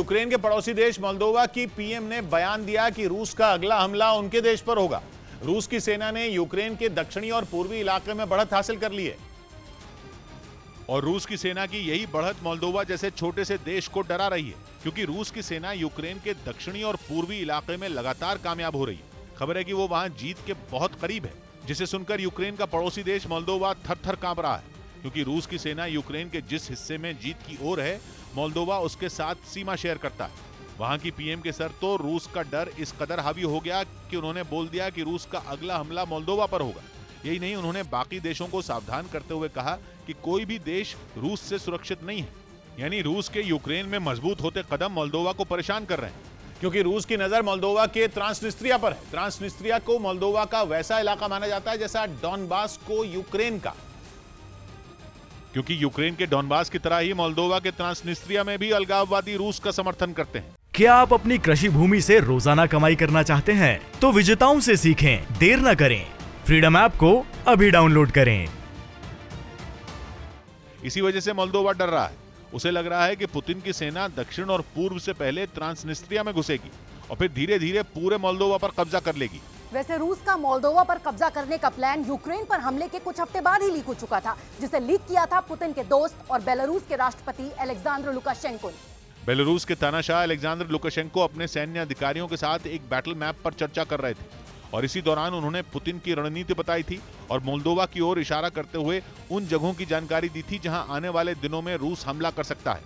Ukraine के पड़ोसी देश मोल्दोवा की पीएम ने बयान दिया कि रूस का अगला हमला उनके देश पर होगा। रूस की सेना ने यूक्रेन के दक्षिणी और पूर्वी इलाके में बढ़त हासिल कर ली है और रूस की सेना की यही बढ़त मोल्दोवा जैसे छोटे से देश को डरा रही है, क्योंकि रूस की सेना यूक्रेन के दक्षिणी और पूर्वी इलाके में लगातार कामयाब हो रही है। खबर है कि वो वहां जीत के बहुत करीब है, जिसे सुनकर यूक्रेन का पड़ोसी देश मोल्दोवा थर-थर कांप रहा है, क्योंकि रूस की सेना यूक्रेन के जिस हिस्से में जीत की ओर है, मोल्दोवा उसके साथ सीमा शेयर करता है। वहां की पीएम के सर तो रूस का डर इस कदर हावी हो गया कि उन्होंने बोल दिया कि रूस का अगला हमला मोल्दोवा पर होगा। यही नहीं, उन्होंने बाकी देशों को सावधान करते हुए कहा कि कोई भी देश रूस से सुरक्षित नहीं है। यानी रूस के यूक्रेन में मजबूत होते कदम मोल्दोवा को परेशान कर रहे हैं, क्योंकि रूस की नजर मोल्दोवा के ट्रांसनिस्ट्रिया पर है। ट्रांसनिस्ट्रिया को मोल्दोवा का वैसा इलाका माना जाता है जैसा डॉनबास को यूक्रेन का, क्योंकि यूक्रेन के डॉनबास की तरह ही मोल्दोवा के ट्रांसनिस्ट्रिया में भी अलगाववादी रूस का समर्थन करते हैं। क्या आप अपनी कृषि भूमि से रोजाना कमाई करना चाहते हैं? तो विजेताओं से सीखें, देर न करें। फ्रीडम ऐप को अभी डाउनलोड करें। इसी वजह से मोल्दोवा डर रहा है। उसे लग रहा है कि पुतिन की सेना दक्षिण और पूर्व से पहले ट्रांसनिस्ट्रिया में घुसेगी और फिर धीरे धीरे पूरे मोल्दोवा पर कब्जा कर लेगी। वैसे रूस का मोल्दोवा पर कब्जा करने का प्लान यूक्रेन पर हमले के कुछ हफ्ते बाद ही लीक हो चुका था, जिसे लीक किया था पुतिन के दोस्त और बेलारूस के राष्ट्रपति अलेक्जेंडर लुकाशेंको ने। बेलारूस के तानाशाह अलेक्जेंडर लुकाशेंको अपने सैन्य अधिकारियों के साथ एक बैटल मैप पर चर्चा कर रहे थे और इसी दौरान उन्होंने पुतिन की रणनीति बताई थी और मोल्दोवा की ओर इशारा करते हुए उन जगहों की जानकारी दी थी जहां आने वाले दिनों में रूस हमला कर सकता है।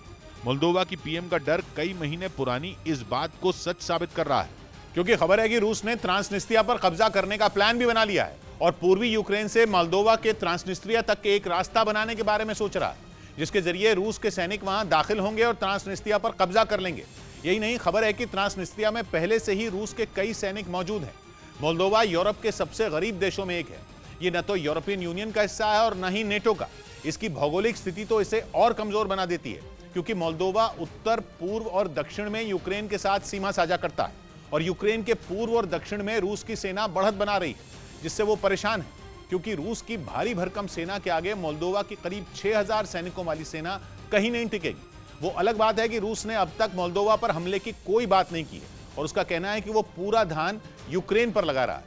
मोल्दोवा की पीएम का डर कई महीने पुरानी इस बात को सच साबित कर रहा है, क्योंकि खबर है कि रूस ने ट्रांसनिस्ट्रिया पर कब्जा करने का प्लान भी बना लिया है और पूर्वी यूक्रेन से मोल्दोवा के ट्रांसनिस्ट्रिया तक के एक रास्ता बनाने के बारे में सोच रहा है, जिसके जरिए रूस के सैनिक वहां दाखिल होंगे और ट्रांसनिस्ट्रिया पर कब्जा कर लेंगे। यही नहीं, खबर है कि ट्रांसनिस्ट्रिया में पहले से ही रूस के कई सैनिक मौजूद हैं। मोल्दोवा यूरोप के सबसे गरीब देशों में एक है। ये न तो यूरोपियन यूनियन का हिस्सा है और न ही नेटो का। इसकी भौगोलिक स्थिति तो इसे और कमजोर बना देती है, क्योंकि मोल्दोवा उत्तर, पूर्व और दक्षिण में यूक्रेन के साथ सीमा साझा करता है और यूक्रेन के पूर्व और दक्षिण में रूस की सेना बढ़त बना रही है, जिससे वो परेशान है, क्योंकि रूस की भारी भरकम सेना के आगे मोल्दोवा की करीब 6000 सैनिकों वाली सेना कहीं नहीं टिकेगी। वो अलग बात है कि रूस ने अब तक मोल्दोवा पर हमले की कोई बात नहीं की है और उसका कहना है कि वो पूरा ध्यान यूक्रेन पर लगा रहा है।